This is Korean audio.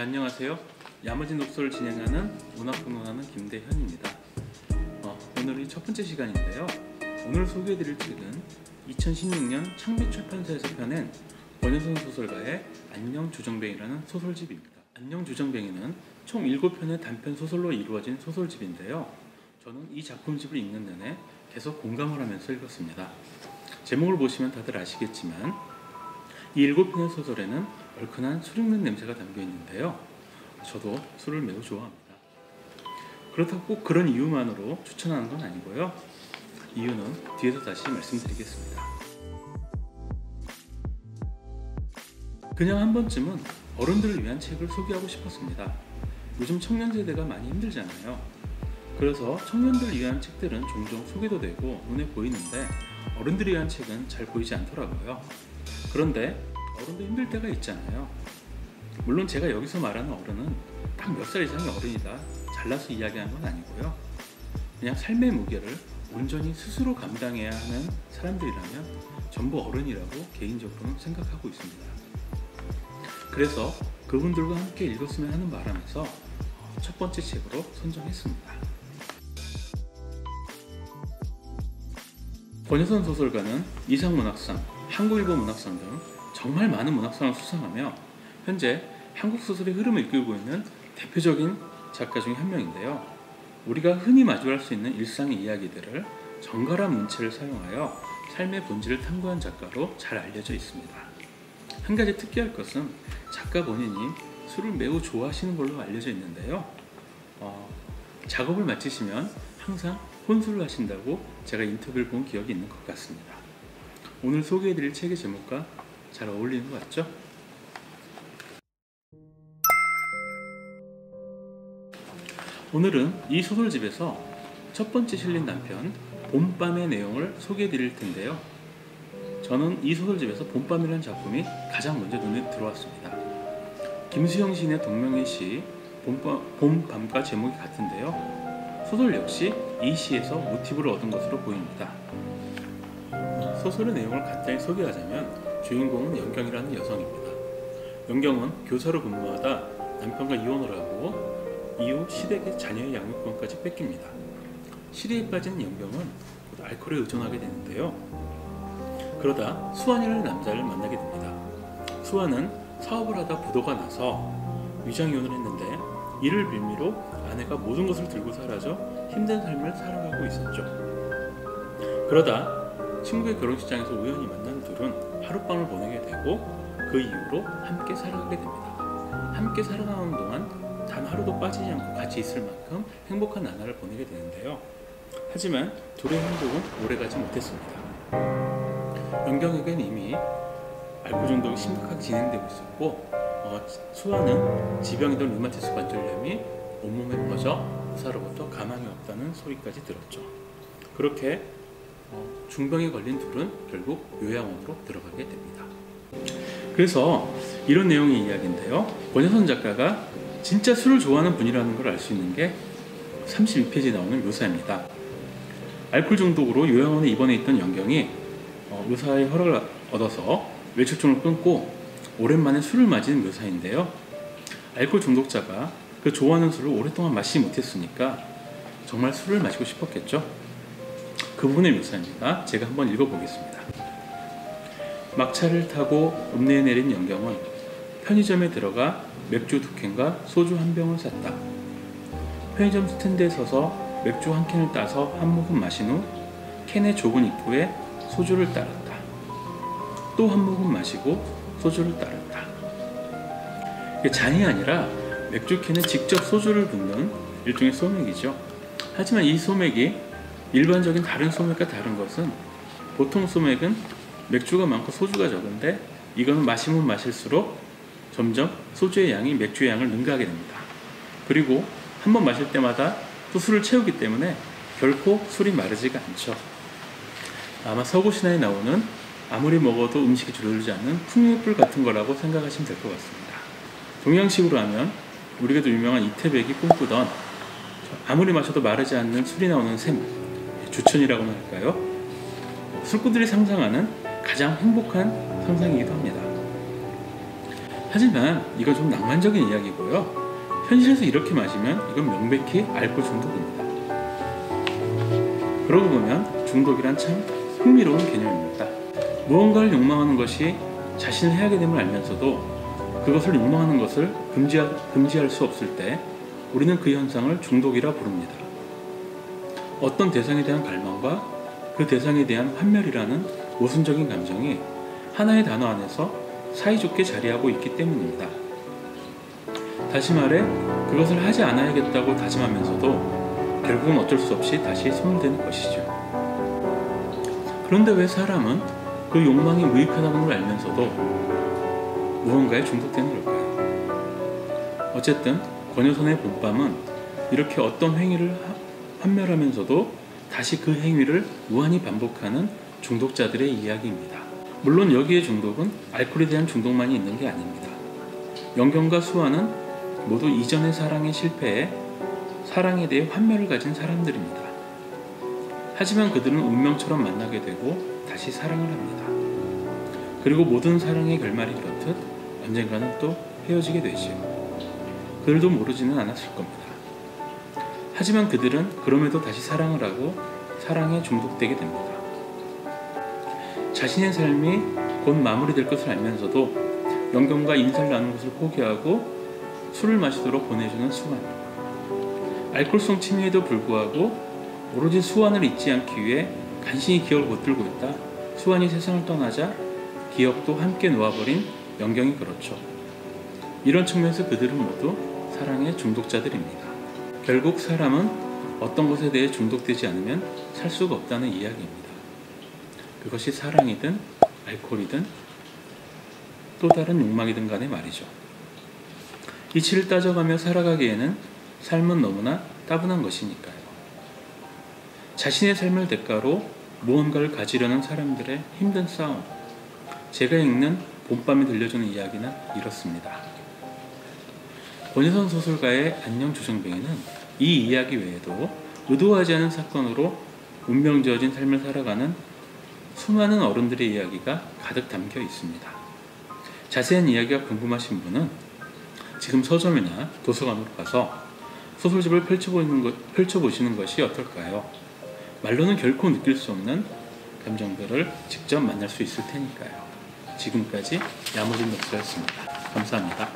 안녕하세요. 야무진 독서를 진행하는 문학평론하는 김대현입니다. 오늘이 첫 번째 시간인데요. 오늘 소개해드릴 책은 2016년 창비출판사에서 펴낸 권여선 소설가의 안녕조정뱅이라는 소설집입니다. 안녕조정뱅이는 총 7편의 단편 소설로 이루어진 소설집인데요. 저는 이 작품집을 읽는 내내 계속 공감을 하면서 읽었습니다. 제목을 보시면 다들 아시겠지만 이 7편의 소설에는 얼큰한 술 읽는 냄새가 담겨 있는데요. 저도 술을 매우 좋아합니다. 그렇다고 꼭 그런 이유만으로 추천하는 건 아니고요. 이유는 뒤에서 다시 말씀드리겠습니다. 그냥 한 번쯤은 어른들을 위한 책을 소개하고 싶었습니다. 요즘 청년 세대가 많이 힘들잖아요. 그래서 청년들을 위한 책들은 종종 소개도 되고 눈에 보이는데 어른들을 위한 책은 잘 보이지 않더라고요. 그런데 어른도 힘들 때가 있잖아요. 물론 제가 여기서 말하는 어른은 딱 몇 살 이상의 어른이다 잘라서 이야기하는 건 아니고요. 그냥 삶의 무게를 온전히 스스로 감당해야 하는 사람들이라면 전부 어른이라고 개인적으로는 생각하고 있습니다. 그래서 그분들과 함께 읽었으면 하는 바람에서 첫 번째 책으로 선정했습니다. 권여선 소설가는 이상문학상, 한국일보 문학상 등 정말 많은 문학상을 수상하며 현재 한국 소설의 흐름을 이끌고 있는 대표적인 작가 중 한 명인데요. 우리가 흔히 마주할 수 있는 일상의 이야기들을 정갈한 문체를 사용하여 삶의 본질을 탐구한 작가로 잘 알려져 있습니다. 한 가지 특이할 것은 작가 본인이 술을 매우 좋아하시는 걸로 알려져 있는데요. 작업을 마치시면 항상 혼술을 하신다고 제가 인터뷰를 본 기억이 있는 것 같습니다. 오늘 소개해드릴 책의 제목과 잘 어울리는 것 같죠? 오늘은 이 소설집에서 첫 번째 실린 단편 봄밤의 내용을 소개해드릴 텐데요. 저는 이 소설집에서 봄밤이라는 작품이 가장 먼저 눈에 들어왔습니다. 김수영 시인의 동명의 시 봄밤과 제목이 같은데요. 소설 역시 이 시에서 모티브를 얻은 것으로 보입니다. 소설의 내용을 간단히 소개하자면 주인공은 영경이라는 여성입니다. 영경은 교사로 근무하다 남편과 이혼을 하고 이후 시댁의 자녀의 양육권까지 뺏깁니다. 시리에 빠진 영경은 곧 알코올에 의존하게 되는데요. 그러다 수환이라는 남자를 만나게 됩니다. 수환은 사업을 하다 부도가 나서 위장이혼을 했는데 이를 빌미로 아내가 모든 것을 들고 사라져 힘든 삶을 살아가고 있었죠. 그러다 친구의 결혼식장에서 우연히 만난 둘은 하룻밤을 보내게 되고 그 이후로 함께 살아가게 됩니다. 함께 살아가는 동안 단 하루도 빠지지 않고 같이 있을 만큼 행복한 나날을 보내게 되는데요. 하지만 둘의 행복은 오래가지 못했습니다. 영경에겐 이미 알코올 중독이 심각하게 진행되고 있었고 수아는 지병이던 류마티스 관절염이 온몸에 퍼져 의사로부터 가망이 없다는 소리까지 들었죠. 그렇게 중병에 걸린 둘은 결국 요양원으로 들어가게 됩니다. 그래서 이런 내용의 이야기인데요. 권여선 작가가 진짜 술을 좋아하는 분이라는 걸 알 수 있는 게 32페이지에 나오는 묘사입니다. 알코올 중독으로 요양원에 입원해 있던 영경이 의사의 허락을 얻어서 외출증을 끊고 오랜만에 술을 마시는 묘사인데요. 알코올 중독자가 그 좋아하는 술을 오랫동안 마시지 못했으니까 정말 술을 마시고 싶었겠죠. 그 부분의 묘사입니다. 제가 한번 읽어보겠습니다. 막차를 타고 읍내에 내린 영경은 편의점에 들어가 맥주 2캔과 소주 1병을 샀다. 편의점 스탠드에 서서 맥주 1캔을 따서 한 모금 마신 후 캔의 좁은 입구에 소주를 따랐다. 또 한 모금 마시고 소주를 따랐다. 잔이 아니라 맥주 캔에 직접 소주를 붓는 일종의 소맥이죠. 하지만 이 소맥이 일반적인 다른 소맥과 다른 것은 보통 소맥은 맥주가 많고 소주가 적은데 이거는 마시면 마실수록 점점 소주의 양이 맥주의 양을 능가하게 됩니다. 그리고 한 번 마실 때마다 또 술을 채우기 때문에 결코 술이 마르지가 않죠. 아마 서구신화에 나오는 아무리 먹어도 음식이 줄어들지 않는 풍류불 같은 거라고 생각하시면 될 것 같습니다. 동양식으로 하면 우리에게도 유명한 이태백이 꿈꾸던 아무리 마셔도 마르지 않는 술이 나오는 샘, 주천이라고나 할까요? 술꾼들이 상상하는 가장 행복한 상상이기도 합니다. 하지만 이건 좀 낭만적인 이야기고요. 현실에서 이렇게 마시면 이건 명백히 알코올 중독입니다. 그러고 보면 중독이란 참 흥미로운 개념입니다. 무언가를 욕망하는 것이 자신을 해하게 됨을 알면서도 그것을 욕망하는 것을 금지할 수 없을 때 우리는 그 현상을 중독이라 부릅니다. 어떤 대상에 대한 갈망과 그 대상에 대한 환멸이라는 모순적인 감정이 하나의 단어 안에서 사이좋게 자리하고 있기 때문입니다. 다시 말해 그것을 하지 않아야겠다고 다짐하면서도 결국은 어쩔 수 없이 다시 손을 대는 것이죠. 그런데 왜 사람은 그 욕망이 무익하다는 걸 알면서도 무언가에 중독되는 걸까요? 어쨌든 권효선의 봄밤은 이렇게 어떤 행위를 환멸하면서도 다시 그 행위를 무한히 반복하는 중독자들의 이야기입니다. 물론 여기에 중독은 알코올에 대한 중독만이 있는 게 아닙니다. 영경과 수아는 모두 이전의 사랑의 실패에 사랑에 대해 환멸을 가진 사람들입니다. 하지만 그들은 운명처럼 만나게 되고 다시 사랑을 합니다. 그리고 모든 사랑의 결말이 그렇듯 언젠가는 또 헤어지게 되지요. 그들도 모르지는 않았을 겁니다. 하지만 그들은 그럼에도 다시 사랑을 하고 사랑에 중독되게 됩니다. 자신의 삶이 곧 마무리될 것을 알면서도 영경과 인사를 나누는 것을 포기하고 술을 마시도록 보내주는 수완. 알코올성 치매에도 불구하고 오로지 수완을 잊지 않기 위해 간신히 기억을 붙들고 있다. 수완이 세상을 떠나자 기억도 함께 놓아버린 영경이 그렇죠. 이런 측면에서 그들은 모두 사랑의 중독자들입니다. 결국 사람은 어떤 것에 대해 중독되지 않으면 살 수가 없다는 이야기입니다. 그것이 사랑이든 알코올이든 또 다른 욕망이든 간에 말이죠. 이치를 따져가며 살아가기에는 삶은 너무나 따분한 것이니까요. 자신의 삶을 대가로 무언가를 가지려는 사람들의 힘든 싸움. 제가 읽는 봄밤이 들려주는 이야기는 이렇습니다. 권효선 소설가의 안녕 조정뱅이는 이 이야기 외에도 의도하지 않은 사건으로 운명 지어진 삶을 살아가는 수많은 어른들의 이야기가 가득 담겨 있습니다. 자세한 이야기가 궁금하신 분은 지금 서점이나 도서관으로 가서 소설집을 펼쳐보시는 것이 어떨까요? 말로는 결코 느낄 수 없는 감정들을 직접 만날 수 있을 테니까요. 지금까지 야무진 독서였습니다. 감사합니다.